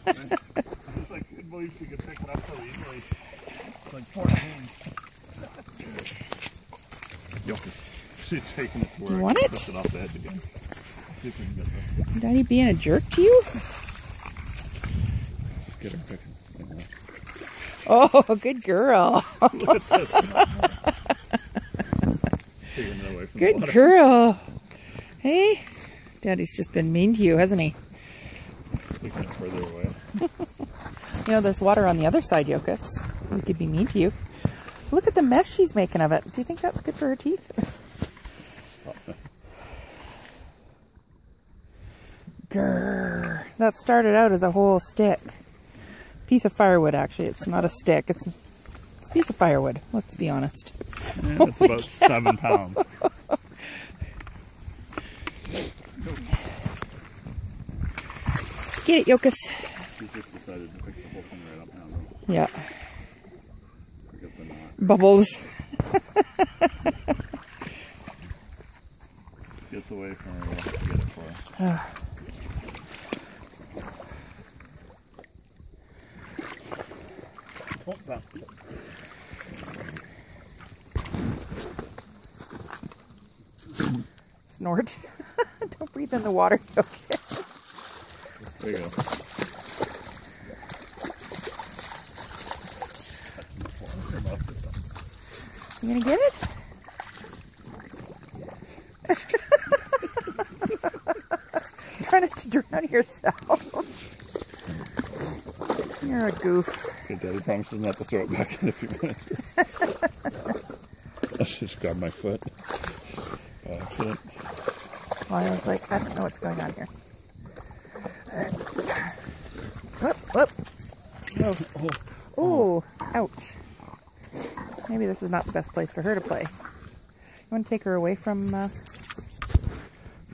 I couldn't believe she could pick it up so easily. It's like 14. Yokas. She's taking it to where You want it? Lift it off the edge again. See if we can get this. Daddy being a jerk to you? Get her picking this thing up. Oh, good girl. Look at this. Taking it away from the Good water. girl. Hey, Daddy's just been mean to you, hasn't he? Taking it further away. You know, there's water on the other side, Yokas. We could be mean to you. Look at the mess she's making of it. Do you think that's good for her teeth? Stop it. Grrr. That started out as a whole stick. Piece of firewood, actually. It's not a stick. It's a piece of firewood. Let's be honest. Yeah, it's about 7 pounds. Get it, Yokas. She's just decided to pick the whole thing right up now, though. Yeah. Forget the knot. Bubbles. Gets away from her, we'll have to get it for her. Oh, that's it. Snort. Don't breathe in the water, Yokas. There you go. You gonna get it? Try not to drown yourself. You're a goof. Okay, Daddy promises not to throw it back in a few minutes. I just grabbed my foot by accident. Well, I was like, I don't know what's going on here. Whoop, whoop. Oh, ouch. Maybe this is not the best place for her to play. You want to take her away from